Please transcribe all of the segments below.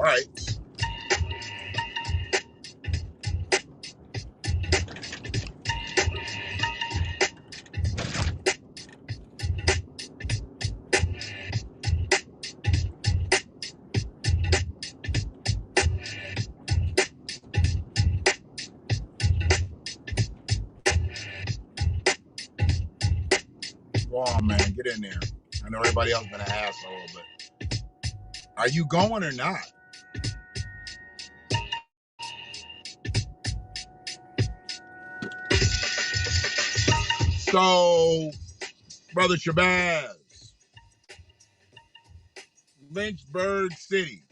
right. Go on, man. Get in there. I know everybody else been an asshole, but are you going or not? So, Brother Shabazz, Lynchburg City,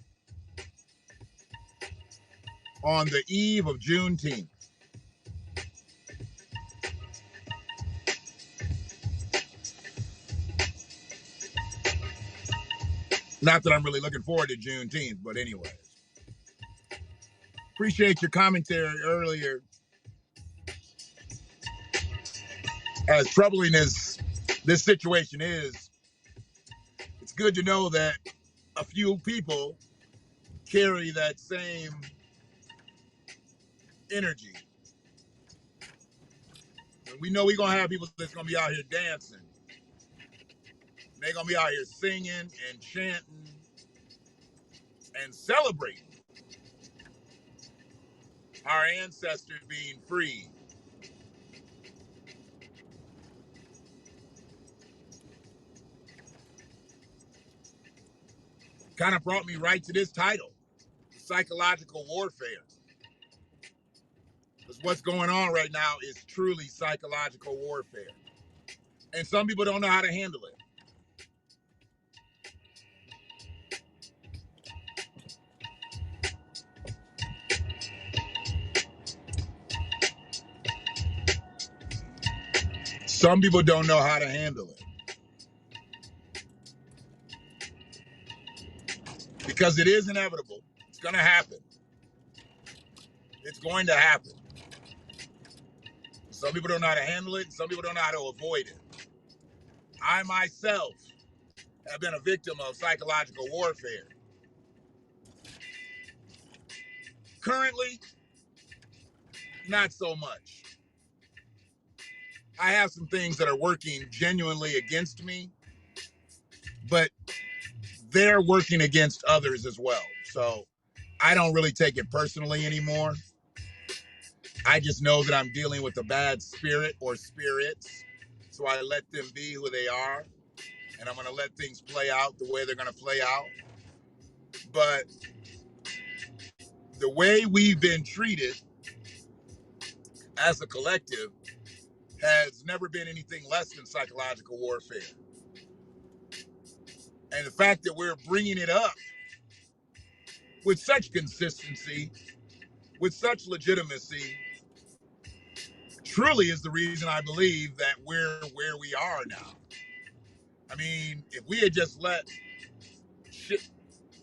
on the eve of Juneteenth. Not that I'm really looking forward to Juneteenth, but anyways. Appreciate your commentary earlier. As troubling as this situation is, it's good to know that a few people carry that same energy. And we know we're going to have people that's going to be out here dancing. They're going to be out here singing and chanting and celebrating our ancestors being free. Kind of brought me right to this title, psychological warfare. Because what's going on right now is truly psychological warfare. And some people don't know how to handle it. Some people don't know how to handle it. Because it is inevitable. It's going to happen. It's going to happen. Some people don't know how to handle it. Some people don't know how to avoid it. I myself have been a victim of psychological warfare. Currently, not so much. I have some things that are working genuinely against me, but they're working against others as well. So I don't really take it personally anymore. I just know that I'm dealing with a bad spirit or spirits. So I let them be who they are. And I'm going to let things play out the way they're going to play out. But the way we've been treated as a collective has never been anything less than psychological warfare. And the fact that we're bringing it up with such consistency, with such legitimacy, truly is the reason I believe that we're where we are now. I mean, if we had just let shit,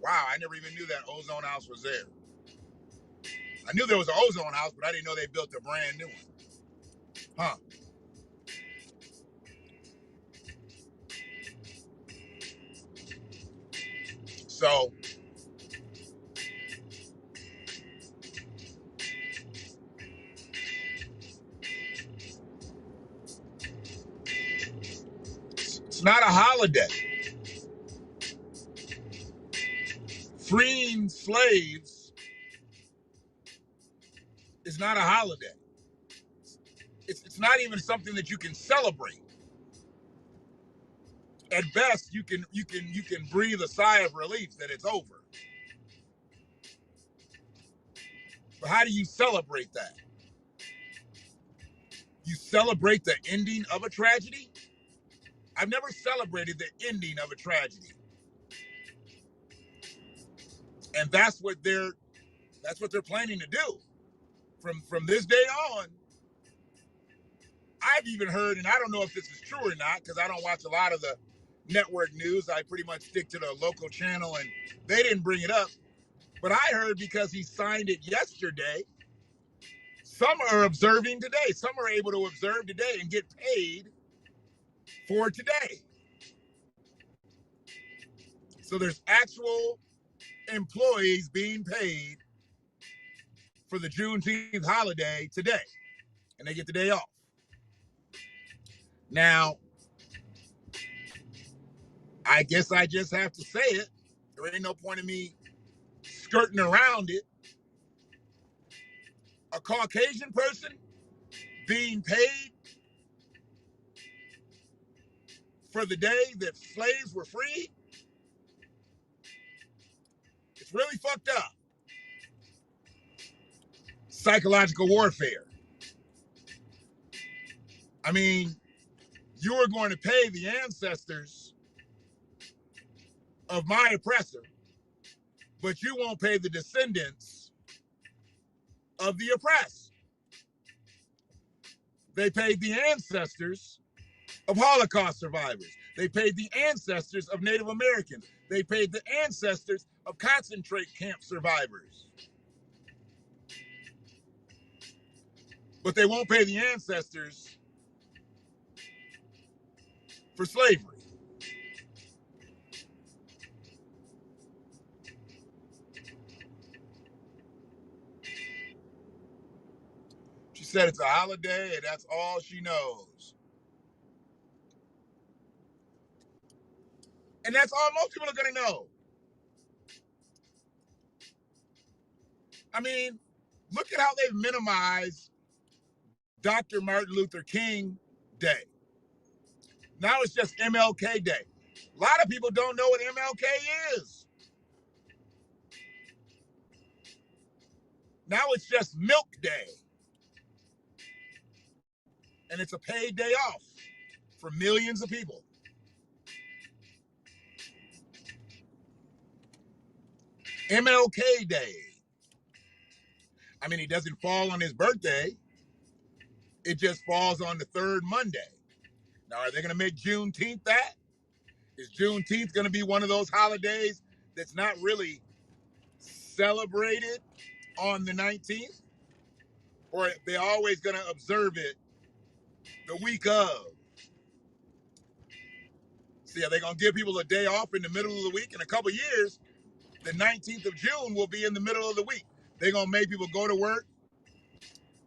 wow, I never even knew that ozone house was there. I knew there was an ozone house, but I didn't know they built a brand new one. Huh. So, it's not a holiday. Freeing slaves is not a holiday. It's not even something that you can celebrate. At best, you can breathe a sigh of relief that it's over. But how do you celebrate that? You celebrate the ending of a tragedy? I've never celebrated the ending of a tragedy. And that's what they're planning to do. From this day on, I've even heard, and I don't know if this is true or not, because I don't watch a lot of the network news. I pretty much stick to the local channel, and they didn't bring it up. But I heard because he signed it yesterday, some are observing today. Some are able to observe today and get paid for today. So there's actual employees being paid for the Juneteenth holiday today, and they get the day off. Now, I guess I just have to say it. There ain't no point in me skirting around it. A Caucasian person being paid for the day that slaves were free, it's really fucked up. Psychological warfare. I mean, you are going to pay the ancestors of my oppressor, but you won't pay the descendants of the oppressed. They paid the ancestors of Holocaust survivors. They paid the ancestors of Native Americans. They paid the ancestors of concentrate camp survivors. But they won't pay the ancestors for slavery. She said it's a holiday and that's all she knows. And that's all most people are going to know. I mean, look at how they've minimized Dr. Martin Luther King Day. Now it's just MLK Day. A lot of people don't know what MLK is. Now it's just Milk Day. And it's a paid day off for millions of people. MLK Day. I mean, it doesn't fall on his birthday. It just falls on the third Monday. Now, are they going to make Juneteenth that? Is Juneteenth going to be one of those holidays that's not really celebrated on the 19th? Or are they always going to observe it the week of? See, are they going to give people a day off in the middle of the week? In a couple of years, the 19th of June will be in the middle of the week. They're going to make people go to work,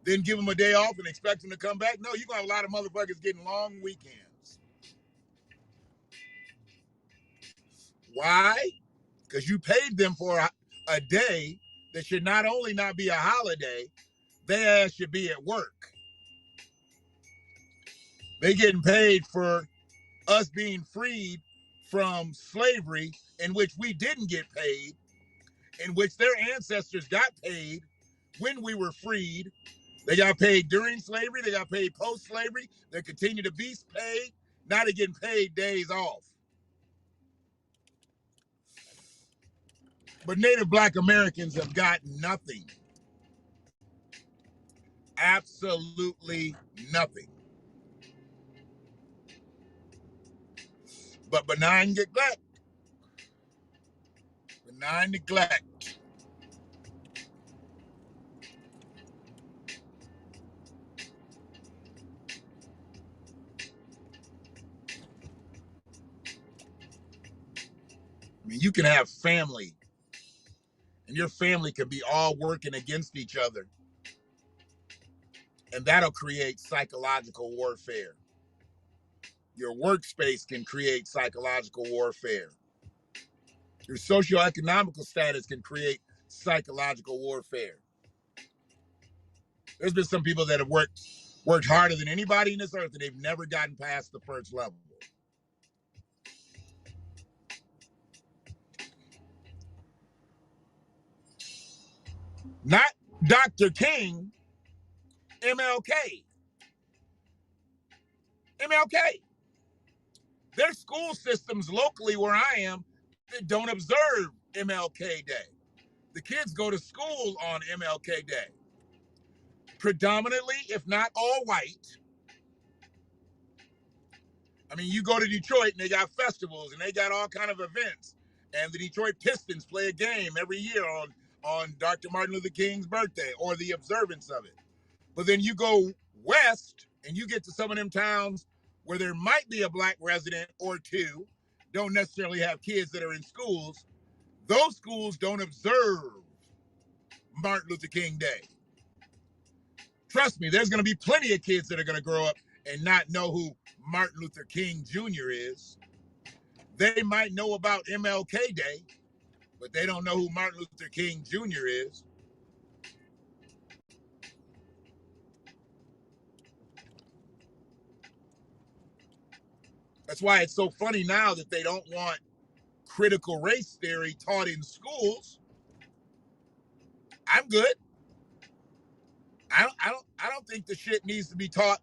then give them a day off and expect them to come back? No, you're going to have a lot of motherfuckers getting long weekends. Why? Because you paid them for a day that should not only not be a holiday, their ass should be at work. They getting paid for us being freed from slavery, in which we didn't get paid, in which their ancestors got paid when we were freed. They got paid during slavery. They got paid post-slavery. They continue to be paid. Now they're getting paid days off. But Native Black Americans have got nothing. Absolutely nothing. But benign neglect. Benign neglect. I mean, you can have family, and your family can be all working against each other, and that'll create psychological warfare. Your workspace can create psychological warfare. Your socioeconomical status can create psychological warfare. There's been some people that have worked harder than anybody in this earth, and they've never gotten past the first level. Not Dr. King, MLK. MLK. There's school systems locally where I am that don't observe MLK Day. The kids go to school on MLK Day. Predominantly, if not all white. I mean, you go to Detroit and they got festivals and they got all kind of events. And the Detroit Pistons play a game every year on Dr. Martin Luther King's birthday or the observance of it. But then you go west and you get to some of them towns where there might be a black resident or two, don't necessarily have kids that are in schools. Those schools don't observe Martin Luther King Day. Trust me, there's going to be plenty of kids that are going to grow up and not know who Martin Luther King Jr. is. They might know about MLK Day, but they don't know who Martin Luther King Jr. is. That's why it's so funny now that they don't want critical race theory taught in schools. I'm good. I don't think the shit needs to be taught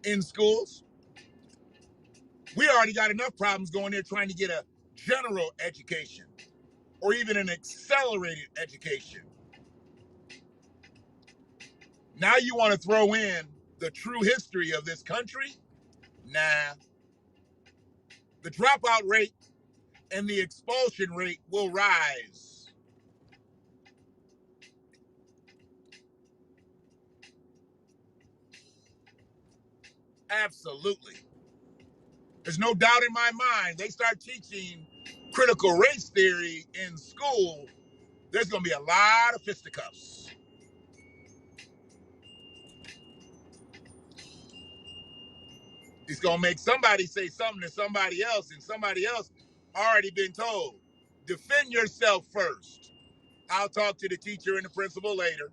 in schools. We already got enough problems going there trying to get a general education or even an accelerated education. Now you want to throw in the true history of this country? Nah. The dropout rate and the expulsion rate will rise. Absolutely. There's no doubt in my mind, they start teaching critical race theory in school, there's going to be a lot of fisticuffs. It's going to make somebody say something to somebody else, and somebody else already been told, defend yourself first. I'll talk to the teacher and the principal later.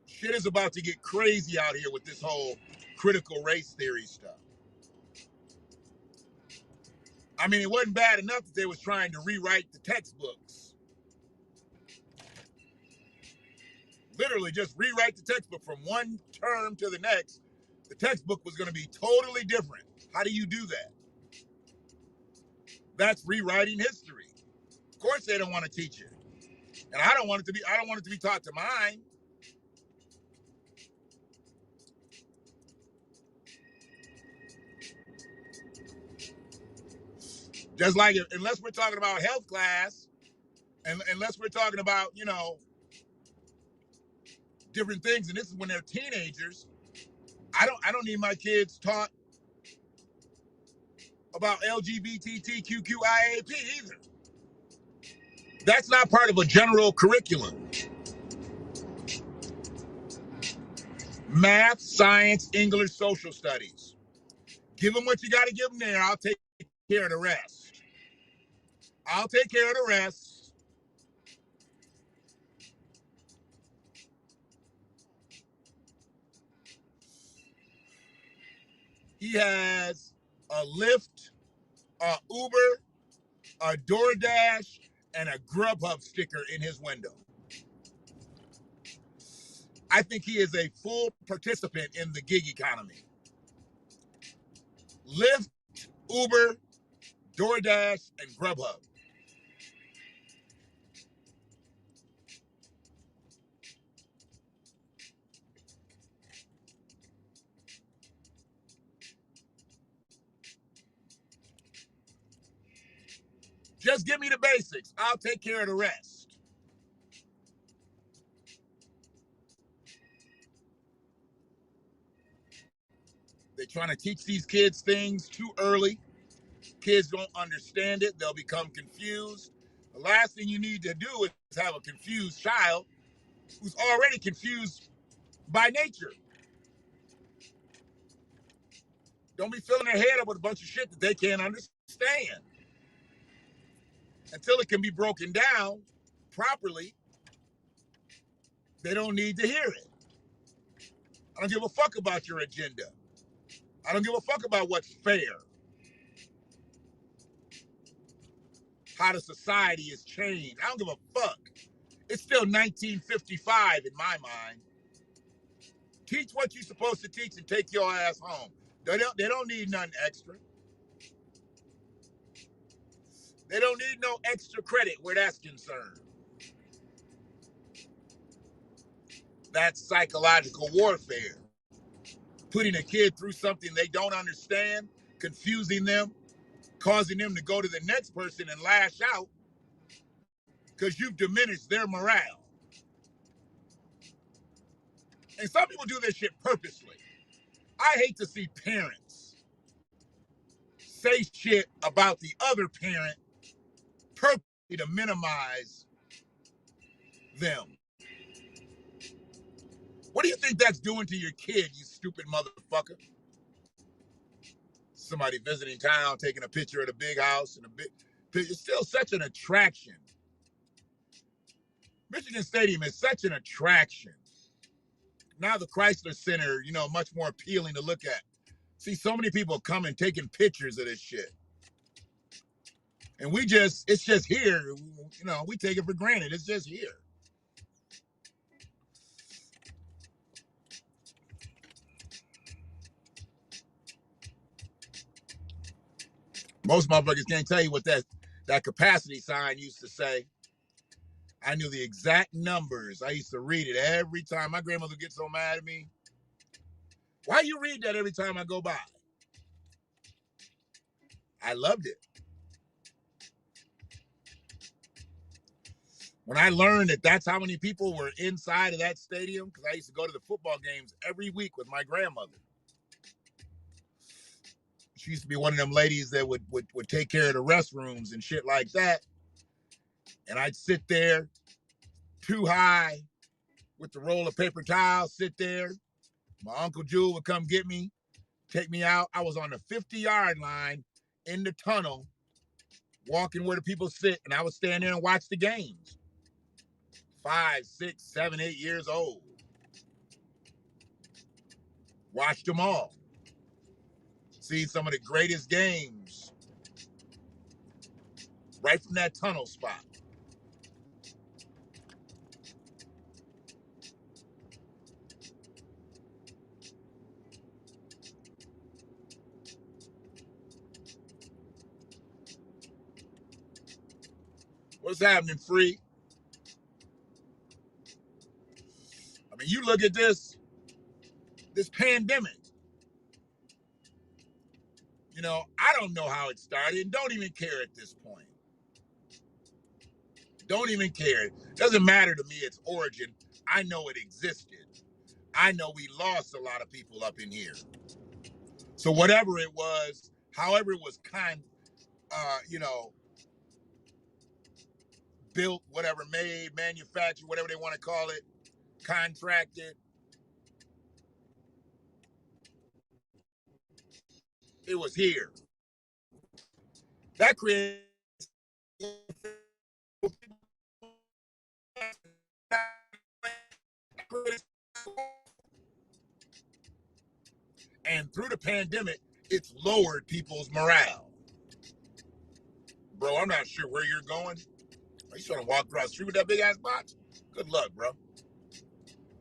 Shit is about to get crazy out here with this whole critical race theory stuff. I mean, it wasn't bad enough that they was trying to rewrite the textbooks. Literally just rewrite the textbook from one term to the next. The textbook was going to be totally different. How do you do that? That's rewriting history. Of course they don't want to teach it. And I don't want it to be taught to mine. Just like unless we're talking about health class, and unless we're talking about, different things, and this is when they're teenagers, I don't need my kids taught about LGBTQIAP either. That's not part of a general curriculum. Math, science, English, social studies. Give them what you got to give them there. I'll take care of the rest. I'll take care of the rest. He has a Lyft, a Uber, a DoorDash, and a Grubhub sticker in his window. I think he is a full participant in the gig economy. Lyft, Uber, DoorDash, and Grubhub. Just give me the basics. I'll take care of the rest. They're trying to teach these kids things too early. Kids don't understand it. They'll become confused. The last thing you need to do is have a confused child who's already confused by nature. Don't be filling their head up with a bunch of shit that they can't understand. Until it can be broken down properly, they don't need to hear it. I don't give a fuck about your agenda. I don't give a fuck about what's fair. How the society has changed. I don't give a fuck. It's still 1955 in my mind. Teach what you're supposed to teach and take your ass home. They don't need nothing extra. They don't need no extra credit where that's concerned. That's psychological warfare. Putting a kid through something they don't understand, confusing them, causing them to go to the next person and lash out because you've diminished their morale. And some people do this shit purposely. I hate to see parents say shit about the other parent purposely to minimize them. What do you think that's doing to your kid, you stupid motherfucker? Somebody visiting town, taking a picture of the big house and a big. It's still such an attraction. Michigan Stadium is such an attraction. Now the Chrysler Center, much more appealing to look at. See, so many people coming, taking pictures of this shit. And it's just here. We take it for granted. It's just here. Most motherfuckers can't tell you what that capacity sign used to say. I knew the exact numbers. I used to read it every time. My grandmother would get so mad at me. Why you read that every time I go by? I loved it. When I learned that that's how many people were inside of that stadium, because I used to go to the football games every week with my grandmother. She used to be one of them ladies that would take care of the restrooms and shit like that. And I'd sit there too high with the roll of paper towels, sit there. My Uncle Jewel would come get me, take me out. I was on the 50-yard line in the tunnel, walking where the people sit, and I would stand there and watch the games. 5, 6, 7, 8 years old. Watched them all. See some of the greatest games right from that tunnel spot. What's happening, Free? I mean, you look at this pandemic. I don't know how it started and don't even care at this point. Don't even care. It doesn't matter to me its origin. I know it existed. I know we lost a lot of people up in here. So whatever it was, however it was built, whatever, made, manufactured, whatever they want to call it, contracted, it was here. That created and through the pandemic, it's lowered people's morale. Bro, I'm not sure where you're going. Are you trying to walk across the street with that big ass box? Good luck, bro.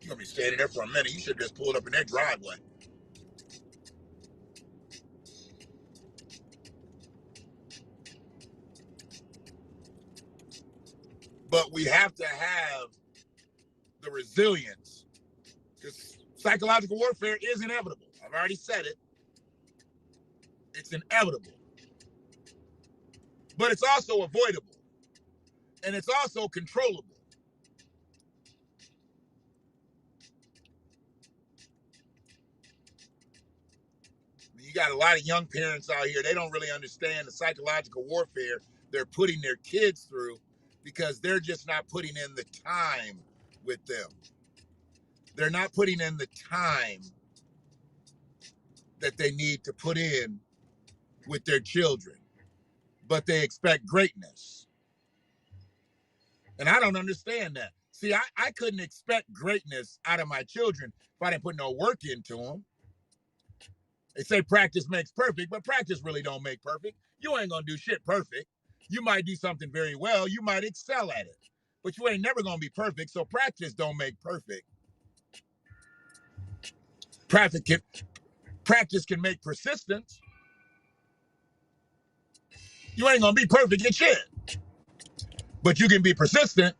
You're gonna be standing there for a minute. You should have just pulled up in their driveway. But we have to have the resilience, because psychological warfare is inevitable. I've already said it. It's inevitable. But it's also avoidable. And it's also controllable. You got a lot of young parents out here, they don't really understand the psychological warfare they're putting their kids through because they're just not putting in the time with them. They're not putting in the time that they need to put in with their children, but they expect greatness. And I don't understand that. See, I couldn't expect greatness out of my children if I didn't put no work into them. They say practice makes perfect, but practice really don't make perfect. You ain't gonna do shit perfect. You might do something very well. You might excel at it, but you ain't never gonna be perfect. So practice don't make perfect. Practice can make persistence. You ain't gonna be perfect in shit, but you can be persistent.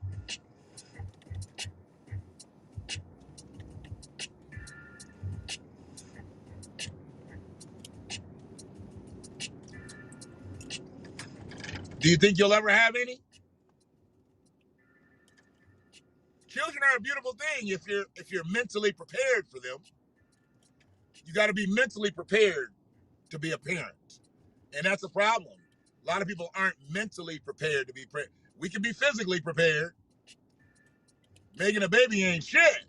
Do you think you'll ever have any? Children are a beautiful thing if you're mentally prepared for them. You got to be mentally prepared to be a parent. And that's a problem. A lot of people aren't mentally prepared to be prepared. We can be physically prepared. Making a baby ain't shit.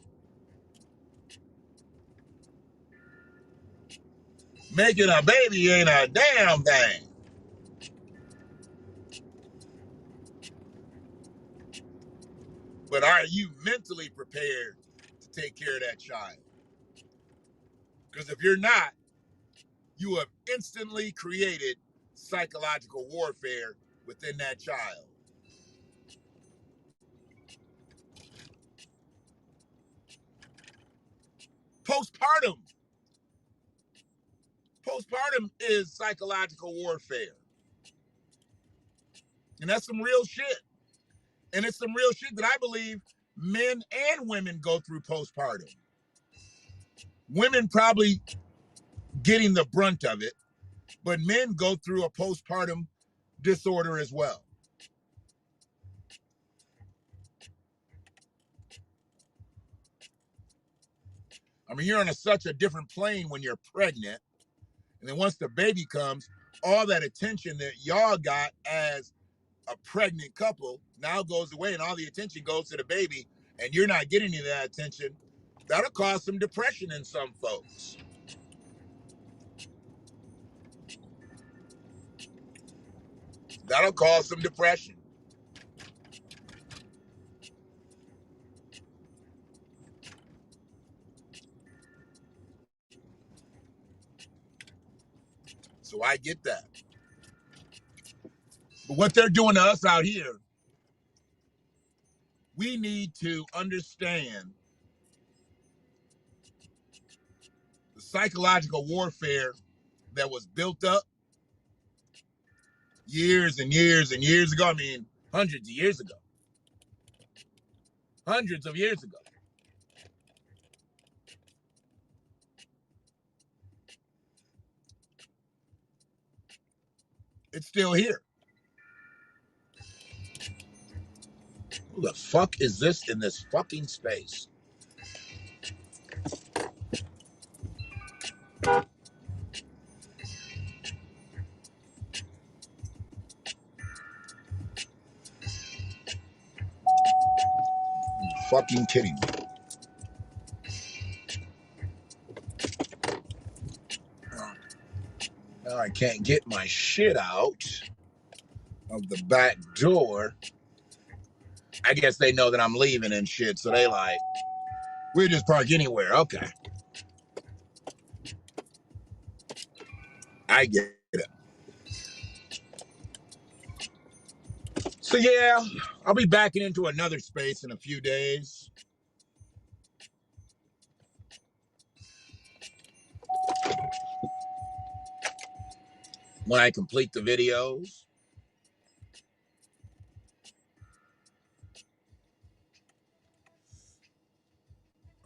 Making a baby ain't a damn thing. But are you mentally prepared to take care of that child? Because if you're not, you have instantly created psychological warfare within that child. Postpartum. Postpartum is psychological warfare. And that's some real shit. And it's some real shit that I believe men and women go through postpartum. Women probably getting the brunt of it, but men go through a postpartum disorder as well. I mean, you're on such a different plane when you're pregnant. And then once the baby comes, all that attention that y'all got as a pregnant couple now goes away, and all the attention goes to the baby, and you're not getting any of that attention. That'll cause some depression in some folks. That'll cause some depression. So I get that. But what they're doing to us out here, we need to understand the psychological warfare that was built up years and years and years ago. I mean, hundreds of years ago. Hundreds of years ago. It's still here. Who the fuck is this in this fucking space? Fucking kidding me. Now I can't get my shit out of the back door. I guess they know that I'm leaving and shit, so they like, we'll just park anywhere. Okay. I get it. So yeah, I'll be backing into another space in a few days. When I complete the videos.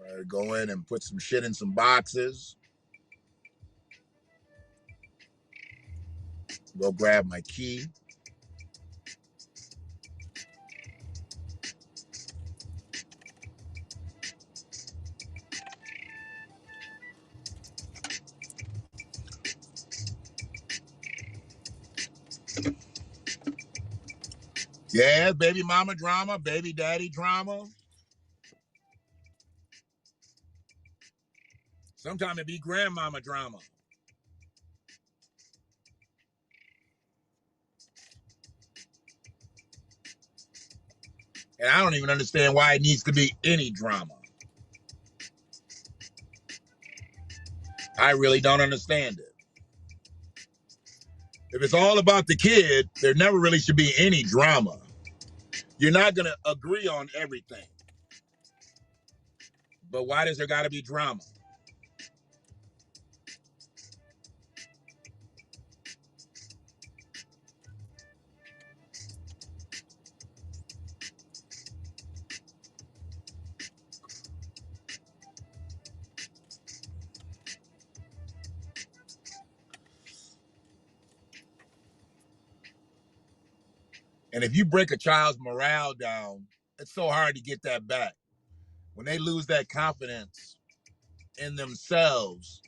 I go in and put some shit in some boxes. Go grab my key. Yeah, baby mama drama, baby daddy drama. Sometimes it be grandmama drama. And I don't even understand why it needs to be any drama. I really don't understand it. If it's all about the kid, there never really should be any drama. You're not going to agree on everything. But why does there got to be drama? And if you break a child's morale down, it's so hard to get that back. When they lose that confidence in themselves,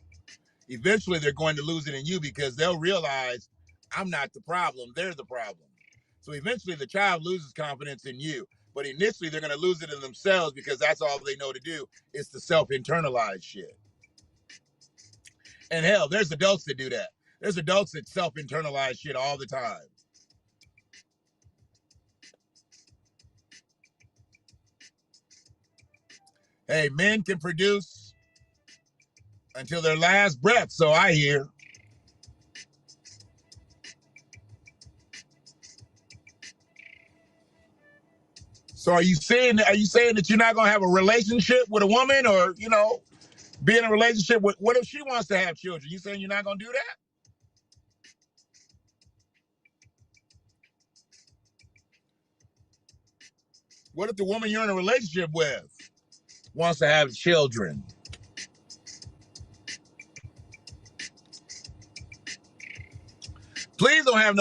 eventually they're going to lose it in you because they'll realize I'm not the problem. They're the problem. So eventually the child loses confidence in you. But initially they're going to lose it in themselves because that's all they know to do is to self-internalize shit. And hell, there's adults that do that. There's adults that self-internalize shit all the time. Hey, men can produce until their last breath, so I hear. So are you saying that you're not gonna have a relationship with a woman, or be in a relationship with? What if she wants to have children? You saying you're not gonna do that? What if the woman you're in a relationship with wants to have children? Please don't have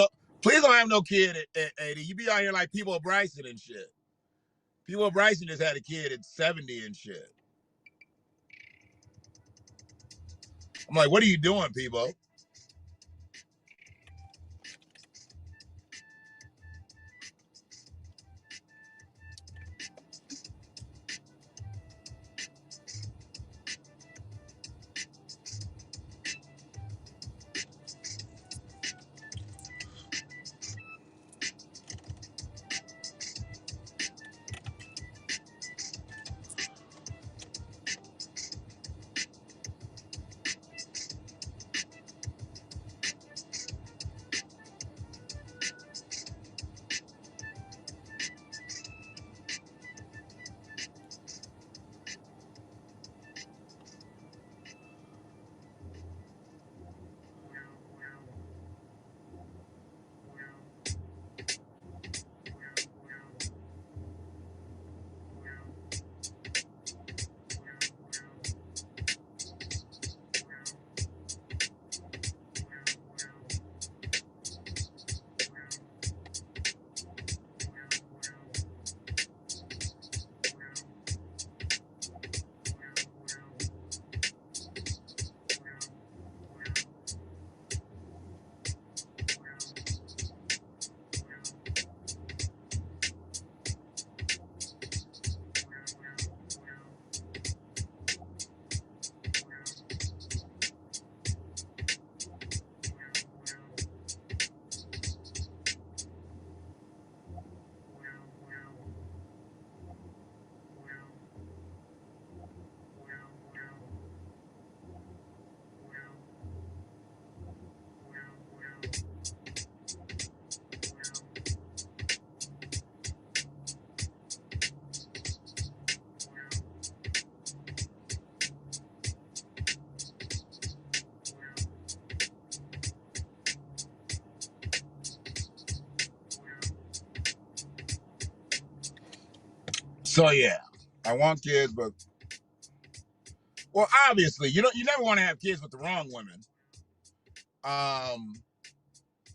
no kid at 80. You be out here like People Bryson and shit. People Bryson just had a kid at 70 and shit. I'm like, what are you doing, people? So yeah, I want kids, but obviously, you never want to have kids with the wrong woman.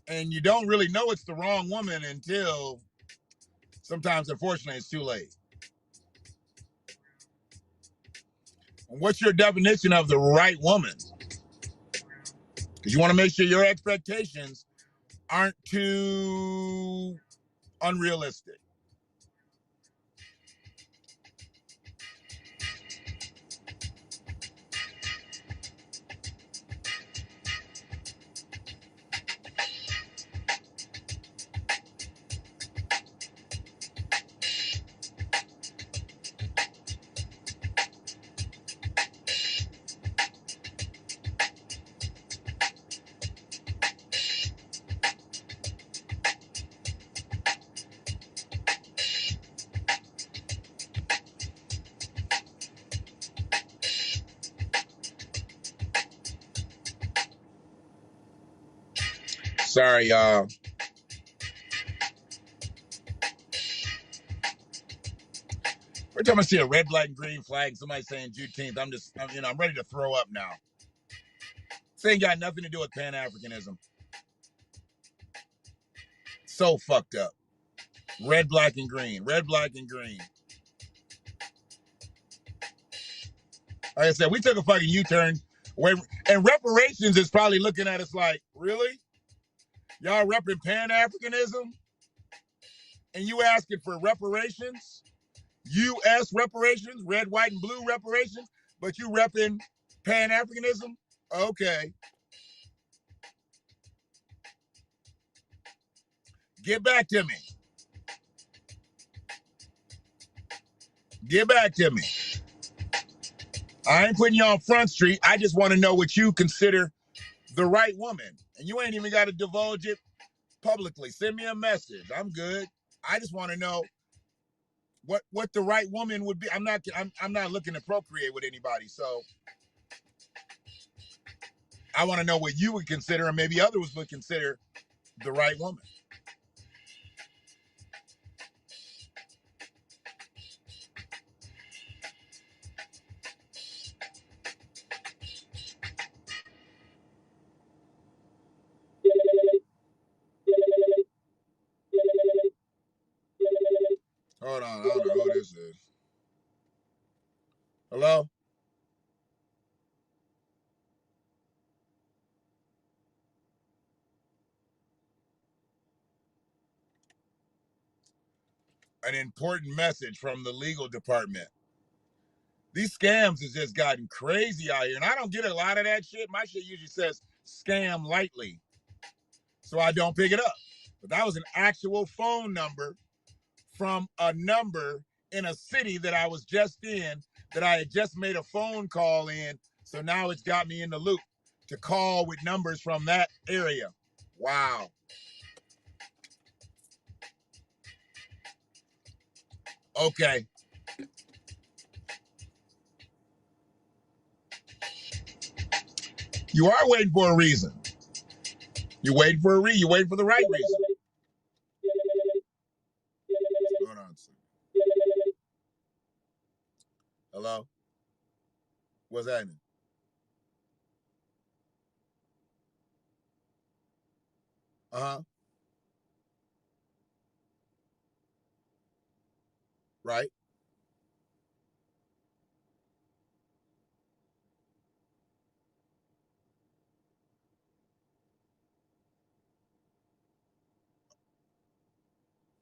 And you don't really know it's the wrong woman until sometimes, unfortunately, it's too late. And what's your definition of the right woman? Because you want to make sure your expectations aren't too unrealistic. Sorry, y'all. Every time I see a red, black, and green flag, somebody saying Juneteenth, I'm ready to throw up now. This ain't got nothing to do with Pan-Africanism. So fucked up. Red, black, and green. Red, black, and green. Like I said, we took a fucking U-turn. And reparations is probably looking at us like, really? Y'all repping Pan-Africanism and you asking for reparations, U.S. reparations, red, white, and blue reparations, but you repping Pan-Africanism? Okay. Get back to me. Get back to me. I ain't putting you on Front Street. I just want to know what you consider the right woman. And you ain't even got to divulge it publicly. Send me a message. I'm good. I just want to know what the right woman would be. I'm not looking to procreate with anybody. So I want to know what you would consider and maybe others would consider the right woman. Hold on. I don't know who this is. Hello? An important message from the legal department. These scams has just gotten crazy out here. And I don't get a lot of that shit. My shit usually says scam lightly. So I don't pick it up. But that was an actual phone number from a number in a city that I was just in, that I had just made a phone call in. So now it's got me in the loop to call with numbers from that area. Wow. Okay. You are waiting for a reason. You're waiting for a reason. You're waiting for the right reason. Hold on a second. Hello? What's happening? Uh-huh. Right.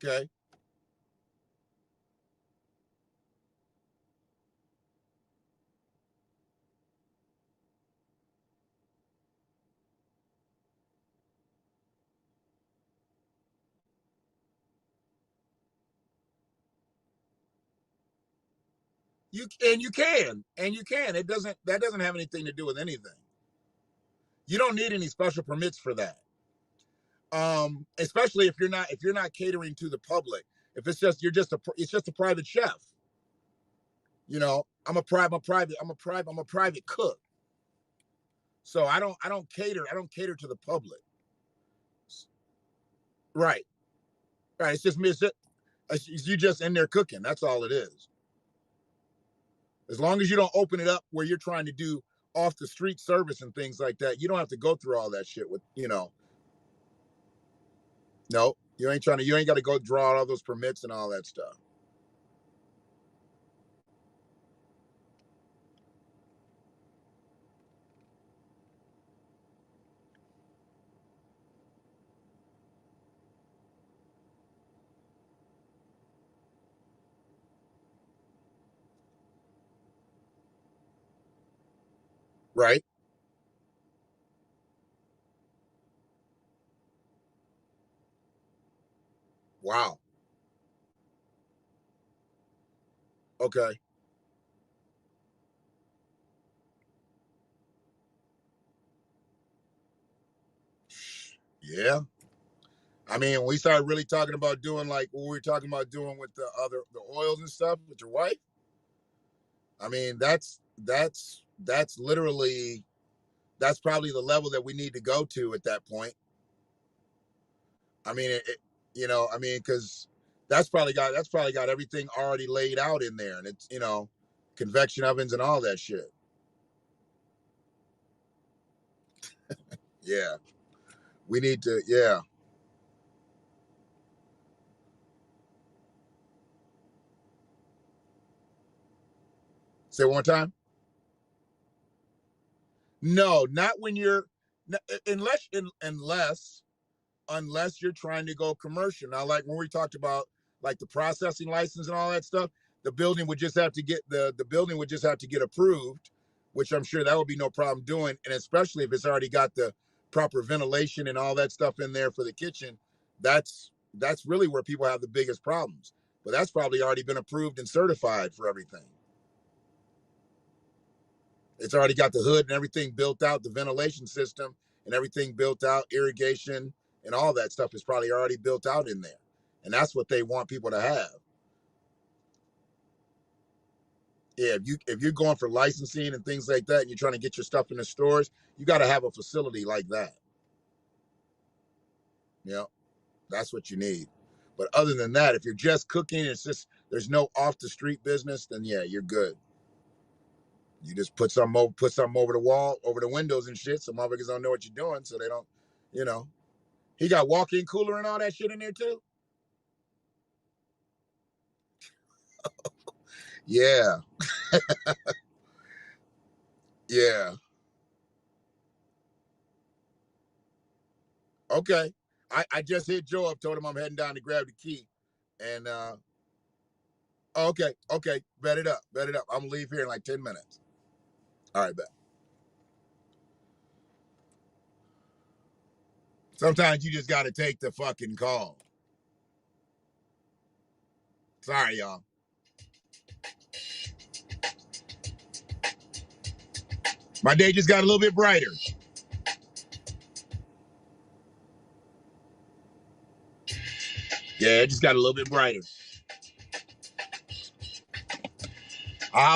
Okay. You can. That doesn't have anything to do with anything. You don't need any special permits for that. Especially if you're not catering to the public. If it's just a private chef. I'm a private cook. So I don't cater to the public. Right. Right. It's you just in there cooking. That's all it is. As long as you don't open it up where you're trying to do off the street service and things like that, you don't have to go through all that shit with. No, you ain't got to go draw all those permits and all that stuff. Right. Wow. Okay. Yeah. I mean, when we started really talking about doing like what we were talking about doing with the oils and stuff with your wife. I mean, that's literally that's probably the level that we need to go to at that point. I mean, I mean, because that's probably got everything already laid out in there, and it's convection ovens and all that shit. Yeah, we need to. Yeah, say it one more time. No, not when you're unless unless you're trying to go commercial. Now, like when we talked about like the processing license and all that stuff, the building would just have to get the building would just have to get approved, which I'm sure that would be no problem doing. And especially if it's already got the proper ventilation and all that stuff in there for the kitchen, that's really where people have the biggest problems. But that's probably already been approved and certified for everything. It's already got the hood and everything built out, the ventilation system and everything built out, irrigation and all that stuff is probably already built out in there. And that's what they want people to have. Yeah, if you're going for licensing and things like that and you're trying to get your stuff in the stores, you got to have a facility like that. You know, that's what you need. But other than that, if you're just cooking, it's just there's no off the street business, then yeah, you're good. You just put something over the wall, over the windows and shit, so motherfuckers don't know what you're doing, so they don't, you know. He got walk-in cooler and all that shit in there too. Yeah, yeah. Okay. I just hit Joe up, told him I'm heading down to grab the key, and oh, okay. Bet it up. I'm gonna leave here in like 10 minutes. All right, bet. Sometimes you just got to take the fucking call. Sorry, y'all. My day just got a little bit brighter. Yeah, it just got a little bit brighter. I'll